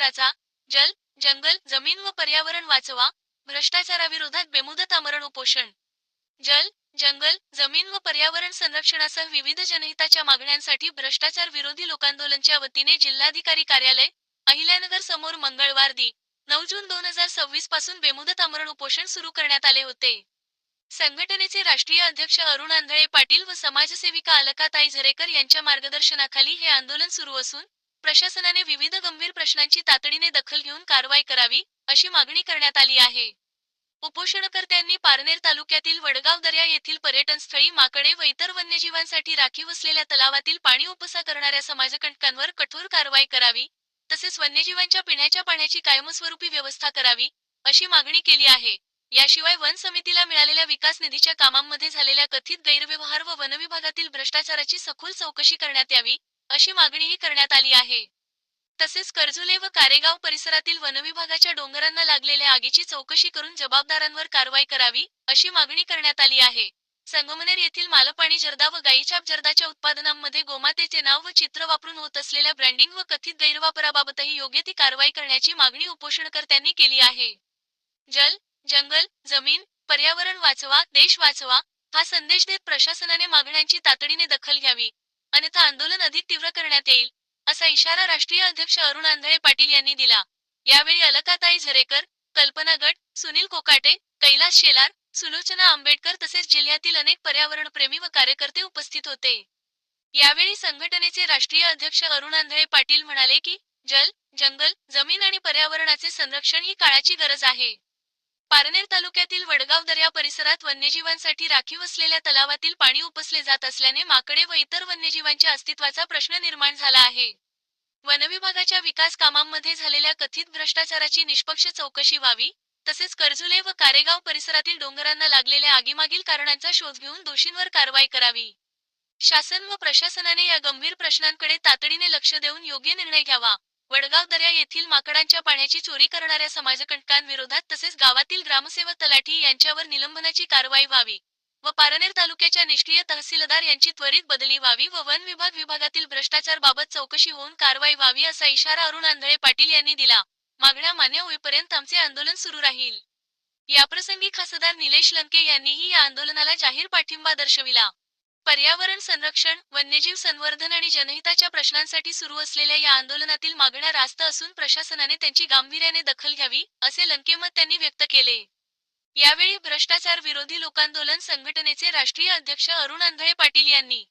शासनाचा जल, जंगल, जमीन व पर्यावरण वाचवा, भ्रष्टाचाराविरोधात बेमुदत आमरण उपोषण. जल, जंगल, जमीन व पर्यावरण संरक्षणासह विविध जनहिताच्या मागण्यांसाठी भ्रष्टाचार विरोधी लोकांदोलनच्या वतीने जिल्हाधिकारी कार्यालय, अहिल्यानगर समोर मंगळवार दि. 9 जून 2026 पासून बेमुदत आमरण उपोषण सुरू करण्यात आले होते. संघटनेचे राष्ट्रीय अध्यक्ष अरुण आंधळे पाटील व समाजसेविका अलकाताई झरेकर यांच्या मार्गदर्शनाखाली हे आंदोलन सुरू असून, प्रशासनाने विविध गंभीर प्रश्नांची तातडीने दखल घेऊन कारवाई करावी, अशी मागणी करण्यात आली आहे. उपोषणकर्त्यांनी पारनेर तालुक्यातील वडगाव दर्या येथील पर्यटनस्थळी माकडे व इतर वन्यजीवांसाठी राखीव असलेल्या तलावातील पाणी उपसा करणाऱ्या समाजकंटकांवर कठोर कारवाई करावी, तसेच वन्यजीवांच्या पिण्याच्या पाण्याची कायमस्वरूपी व्यवस्था करावी, अशी मागणी केली आहे. याशिवाय वन समितीला मिळालेल्या विकास निधीच्या कामांमध्ये झालेल्या कथित गैरव्यवहार व वनविभागातील भ्रष्टाचाराची सखोल चौकशी करण्यात यावी, अशी मागणीही करण्यात आली आहे. तसेच कर्जुले व कारेगाव परिसरातील वनविभागाच्या डोंगरांना लागलेल्या आगीची चौकशी करून जबाबदारांवर कारवाई करावी, अशी मागणी करण्यात आली आहे. संगमनेर येथील मालपाणी जर्दा व गाईछाप जर्दाच्या उत्पादनांमध्ये गोमातेचे नाव व चित्र वापरून होत असलेल्या ब्रँडिंग व कथित गैरवापराबाबतही योग्य ती कारवाई करण्याची मागणी उपोषणकर्त्यांनी केली आहे. जल, जंगल, जमीन, पर्यावरण वाचवा, देश वाचवा, हा संदेश देत प्रशासनाने मागण्यांची तातडीने दखल घ्यावी, अन्यथा आंदोलन अधिक तीव्र करण्यात येईल, असा इशारा राष्ट्रीय अध्यक्ष अरुण आंधळे पाटील यांनी दिला. यावेळी अलकाताई झरेकर, कल्पना गट, सुनील कोकाटे, कैलास शेलार, सुलोचना आंबेडकर तसेच जिल्ह्यातील अनेक पर्यावरणप्रेमी व कार्यकर्ते उपस्थित होते. यावेळी संघटनेचे राष्ट्रीय अध्यक्ष अरुण आंधळे पाटील म्हणाले की, जल, जंगल, जमीन आणि पर्यावरणाचे संरक्षण ही काळाची गरज आहे. पारनेर तालुक्यातील वडगाव दर्या परिसरात वन्यजीवांसाठी राखीव असलेल्या तलावातील पाणी उपसले जात असल्याने माकडे व इतर वन्यजीवांच्या अस्तित्वाचा प्रश्न निर्माण झाला आहे. वनविभागाच्या विकास कामांमध्ये झालेल्या कथित भ्रष्टाचाराची निष्पक्ष चौकशी व्हावी, तसेच कर्जुले व कारेगाव परिसरातील डोंगरांना लागलेल्या आगीमागील कारणांचा शोध घेऊन दोषींवर कारवाई करावी. शासन व प्रशासनाने या गंभीर प्रश्नांकडे तातडीने लक्ष देऊन योग्य निर्णय घ्यावा. वडगाव दर्या येथील माकडांच्या पाण्याची चोरी करणाऱ्या समाजकंटकांविरोधात तसेच गावातील ग्रामसेवक तलाठी यांच्यावर निलंबनाची कारवाई व्हावी व पारनेर तालुक्याच्या निष्क्रिय तहसीलदार यांची त्वरित बदली व्हावी व वन विभागातील भ्रष्टाचार बाबत चौकशी होऊन कारवाई व्हावी, असा इशारा अरुण आंधळे पाटील यांनी दिला. मागण्या मान्य होईपर्यंत आमचे आंदोलन सुरू राहील. याप्रसंगी खासदार निलेश लंके यांनीही या आंदोलनाला जाहीर पाठिंबा दर्शविला. पर्यावरण संरक्षण, वन्यजीव संवर्धन आणि जनहिताच्या प्रश्नांसाठी सुरू असलेल्या या आंदोलनातील मागण्या रास्त असून प्रशासनाने त्यांची गांभीर्याने दखल घ्यावी, असे लंकेमत त्यांनी व्यक्त केले. यावेळी भ्रष्टाचार विरोधी लोकांदोलन संघटनेचे राष्ट्रीय अध्यक्ष अरुण आंधळे पाटील यांनी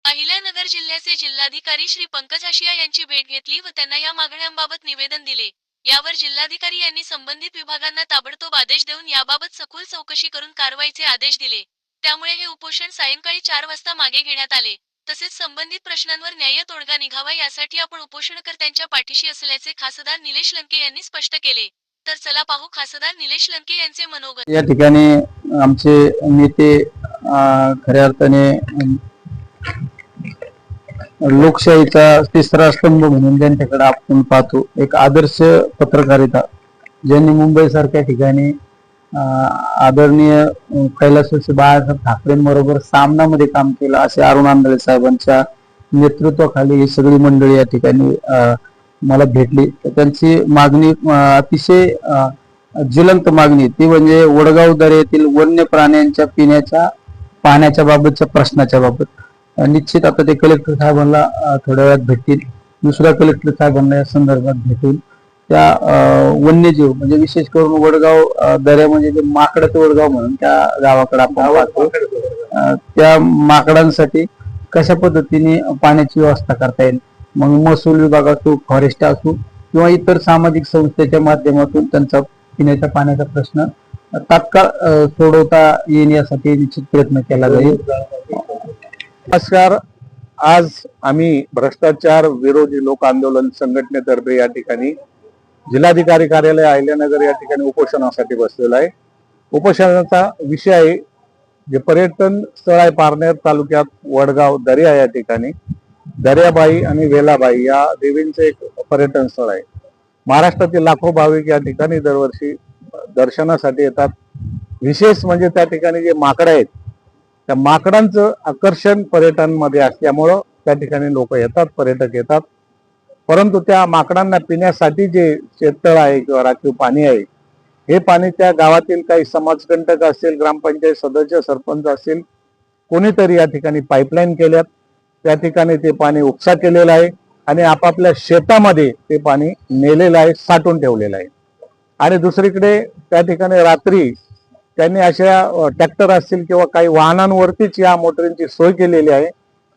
अहिल्यानगर जिल्ह्याचे जिल्हाधिकारी श्री पंकज आशिया यांची भेट घेतली व त्यांना या मागण्यांबाबत निवेदन दिले. यावर जिल्हाधिकारी यांनी संबंधित विभागांना ताबडतोब आदेश देऊन याबाबत सखोल चौकशी करून कारवाईचे आदेश दिले. त्यामुळे हे उपोषण सायंकाळी 4 वाजता मागे घेण्यात आले. तसेच संबंधित प्रश्नांवर न्याय्य तोडगा निघावा यासाठी आपण उपोषणकर्त्यांच्या पाठीशी असल्याचे खासदार निलेश लंके यांनी स्पष्ट केले. तर चला पाहू खासदार निलेश लंके यांचे मनोगत. या ठिकाणी आमचे नेते खऱ्या अर्थाने लोकशाहीचा तिसरा स्तंभ म्हणून ज्यांच्याकडे आपण पाहतो, एक आदर्श पत्रकारिता ज्यांनी मुंबई सारख्या ठिकाणी आदरणीय कैलासवासी बाळासाहेब ठाकरेंबरोबर सामनामध्ये काम केलं, असे अरुण आंधळे साहेबांच्या नेतृत्वाखाली ही सगळी मंडळी या ठिकाणी मला भेटली. त्यांची मागणी अतिशय ज्वलंत मागणी, ती म्हणजे वडगाव दर्यातील वन्य प्राण्यांच्या पिण्याच्या पाण्याच्या बाबतच्या प्रश्नाच्या बाबत. निश्चित आता ते कलेक्टर साहेबांना थोड्या वेळात भेटतील. दुसऱ्या कलेक्टर साहेबांना या संदर्भात भेटून त्या वन्यजीव म्हणजे विशेष करून वडगाव दर्या म्हणजे जे माकडाचं वडगाव म्हणून त्या गावाकडे आपण पाहतो, त्या माकडांसाठी कशा पद्धतीने पाण्याची व्यवस्था करता येईल, मग महसूल विभाग असो, फॉरेस्ट असो किंवा इतर सामाजिक संस्थेच्या माध्यमातून त्यांचा पिण्याच्या पाण्याचा प्रश्न तात्काळ सोडवता येईल यासाठी निश्चित प्रयत्न केला जाईल. नमस्कार. आज आम्ही भ्रष्टाचार विरोधी लोक आंदोलन संघटनेतर्फे या ठिकाणी जिल्हाधिकारी कार्यालय अहिल्यानगर या ठिकाणी उपोषणासाठी बसलेला आहे. उपोषणाचा विषय आहे जे पर्यटन स्थळ आहे पारनेर तालुक्यात वडगाव दर्या या ठिकाणी दर्याबाई आणि वेलाबाई या देवींचे एक पर्यटन स्थळ आहे. महाराष्ट्रातील लाखो भाविक या ठिकाणी दरवर्षी दर्शनासाठी येतात. विशेष म्हणजे त्या ठिकाणी जे माकडं आहेत त्या माकडांचं आकर्षण पर्यटनामध्ये असल्यामुळं त्या ठिकाणी लोक येतात, पर्यटक येतात. परंतु त्या माकडांना पिण्यासाठी जे शेततळ आहे किंवा राखीव पाणी आहे, हे पाणी त्या गावातील काही समाजकंटक असेल, ग्रामपंचायत सदस्य, सरपंच असेल, कोणीतरी या ठिकाणी पाईपलाईन केल्यात, त्या ठिकाणी ते पाणी उपसा केलेलं आहे आणि आपापल्या शेतामध्ये ते पाणी नेलेलं आहे, साठवून ठेवलेलं आहे. आणि दुसरीकडे त्या ठिकाणी रात्री त्यांनी अशा ट्रॅक्टर असतील किंवा काही वाहनांवरतीच या मोटरींची सोय केलेली आहे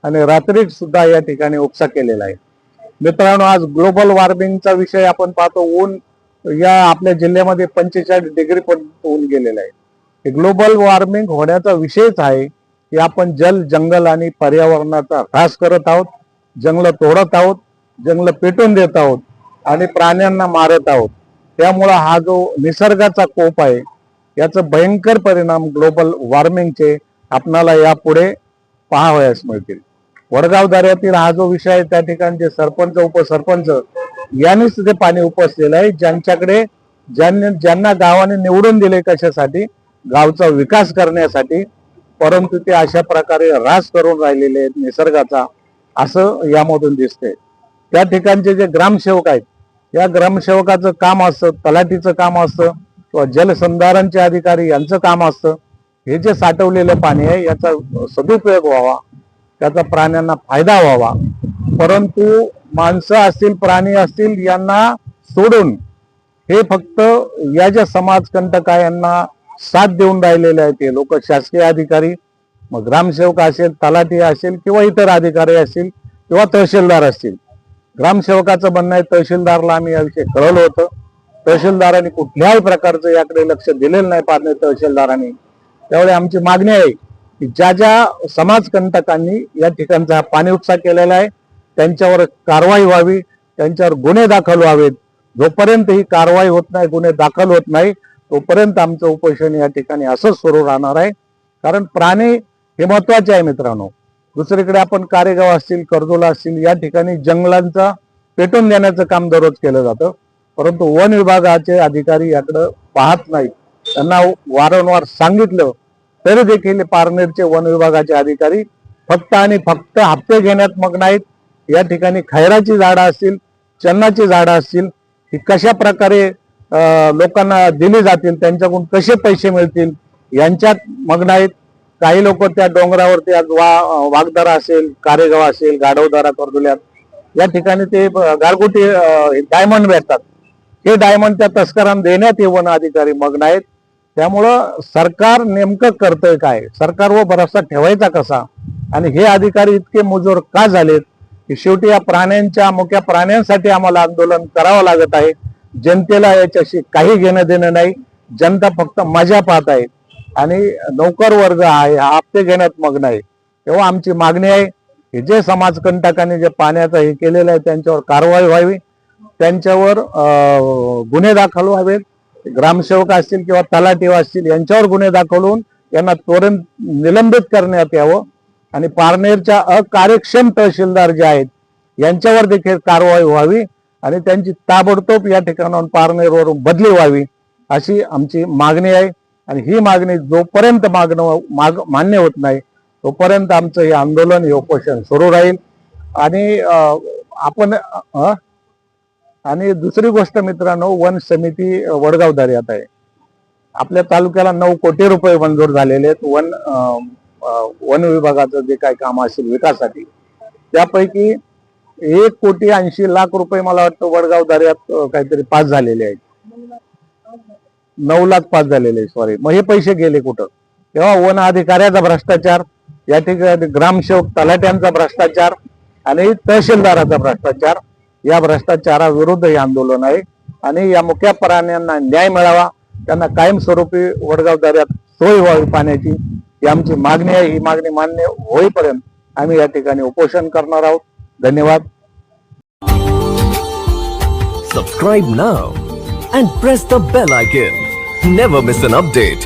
आणि रात्री सुद्धा या ठिकाणी उपसा केलेला आहे. मित्रांनो, आज ग्लोबल वॉर्मिंगचा विषय आपण पाहतो. ऊन या आपल्या जिल्ह्यामध्ये 45 डिग्री पर्यंत ऊन गेलेलं आहे. हे ग्लोबल वॉर्मिंग होण्याचा विषयच आहे की आपण जल, जंगल आणि पर्यावरणाचा ऱ्हास करत आहोत, जंगल तोडत आहोत, जंगल पेटून देत आहोत आणि प्राण्यांना मारत आहोत. त्यामुळे हा जो निसर्गाचा कोप आहे, याचा भयंकर परिणाम ग्लोबल वॉर्मिंगचे आपणाला यापुढे पाहावयास मिळतील. वडगाव दऱ्यातील हा जो विषय आहे, त्या ठिकाणचे सरपंच, उपसरपंच यांनीच ते पाणी उपसलेलं आहे. ज्यांना गावाने निवडून दिले कशासाठी? गावचा विकास करण्यासाठी. परंतु ते अशा प्रकारे ऱ्हास करून राहिलेले आहेत निसर्गाचा, असं यामधून दिसते. त्या ठिकाणचे जे ग्रामसेवक आहेत, या ग्रामसेवकाचं काम असतं, तलाठीचं काम असतं किंवा जलसंधारणचे अधिकारी यांचं काम असतं, हे जे साठवलेलं पाणी आहे याचा सदुपयोग व्हावा, त्याचा प्राण्यांना फायदा व्हावा. परंतु माणसं असतील, प्राणी असतील, यांना सोडून हे फक्त या ज्या समाजकंटक आहे यांना साथ देऊन राहिलेले आहेत ते लोक, शासकीय अधिकारी, मग ग्रामसेवक असेल, तलाठी असेल किंवा इतर अधिकारी असतील किंवा तहसीलदार असतील. ग्रामसेवकाचं म्हणणं आहे, तहसीलदारला आम्ही याविषयी कळवलं होतं, तहसीलदारांनी कुठल्याही प्रकारचं याकडे लक्ष दिलेलं नाही. पारणे तहसीलदारांनी त्यावेळी आमची मागणी आहे की ज्या ज्या समाजकंटकांनी या ठिकाणचा पाणी उपसा केलेला आहे त्यांच्यावर कारवाई व्हावी, त्यांच्यावर गुन्हे दाखल व्हावेत. जोपर्यंत ही कारवाई होत नाही, गुन्हे दाखल होत नाही, तोपर्यंत आमचं उपोषण या ठिकाणी असंच सुरू राहणार आहे. कारण प्राणी हे महत्वाचे आहे मित्रांनो. दुसरीकडे आपण कारेगाव असतील, कर्जोला असतील, या ठिकाणी जंगलांचा पेटून देण्याचं काम दररोज केलं जातं, परंतु वन विभागाचे अधिकारी याकडे पाहत नाहीत. त्यांना वारंवार सांगितलं तरी देखील पारनेरचे वन विभागाचे अधिकारी फक्त आणि फक्त हप्ते घेण्यात मग्न आहेत. या ठिकाणी खैराची झाडं असतील, चन्नाची झाडं असतील, ही कशा प्रकारे लोकांना दिली जातील, त्यांच्याकडून कसे पैसे मिळतील यांच्यात मग्न आहेत. काही लोक त्या डोंगरावरती आज वाघदारा असेल, कारेगाव असेल, गाढवदारा, कर्दुल्यात या ठिकाणी ते गारगोटी डायमंड भेटतात. हे डायमंड त्या तस्करांना देण्यात हे वन अधिकारी मग्न आहेत. त्यामुळं सरकार नेमकं करतंय काय? सरकारवर भरोसा ठेवायचा कसा? आणि हे अधिकारी इतके मुजोर का झालेत की शेवटी या प्राण्यांच्या, मुक्या प्राण्यांसाठी आम्हाला आंदोलन करावं लागत आहे. जनतेला याच्याशी काही घेणं देणं नाही. जनता फक्त मजा पाहत आहे आणि नोकर वर्ग आहे हा हप्ते घेण्यात मग्न आहे. तेव्हा आमची मागणी आहे की जे समाजकंटकांनी जे पाण्याचं हे केलेलं आहे त्यांच्यावर कारवाई व्हावी, त्यांच्यावर गुन्हे दाखल व्हावेत. ग्रामसेवक असतील किंवा तलाठी असतील यांच्यावर गुन्हे दाखल होऊन यांना त्वरित निलंबित करण्यात यावं आणि पारनेरच्या अकार्यक्षम तहसीलदार जे आहेत यांच्यावर देखील कारवाई व्हावी आणि त्यांची ताबडतोब या ठिकाणाहून पारनेरवरून बदली व्हावी, अशी आमची मागणी आहे. आणि ही मागणी जोपर्यंत मान्य होत नाही तोपर्यंत आमचं हे आंदोलन, हे उपोषण सुरू राहील. आणि दुसरी गोष्ट मित्रांनो, वन समिती वडगाव दर्यात आहे. आपल्या तालुक्याला 9 कोटी रुपये मंजूर झालेले आहेत वन विभागाचं जे काही काम असेल विकासासाठी. त्यापैकी 1,80,00,000 रुपये मला वाटतं वडगाव दर्यात काहीतरी पास झालेले आहेत. 9 लाख पास झालेले, सॉरी. मग हे पैसे गेले कुठं? तेव्हा वन अधिकाऱ्याचा भ्रष्टाचार, या ठिकाणी ग्रामसेवक तलाट्यांचा भ्रष्टाचार आणि तहसीलदाराचा भ्रष्टाचार, या भ्रष्टाचाराविरुद्ध हे आंदोलन आहे. आणि या मुक्या प्राण्यांना न्याय मिळावा, त्यांना कायमस्वरूपी वडगाव दर्यात सोय व्हावी पाण्याची, ही आमची मागणी आहे. ही मागणी मान्य होईपर्यंत आम्ही या ठिकाणी उपोषण करणार आहोत. धन्यवाद. Subscribe now and press the bell icon. Never miss an update.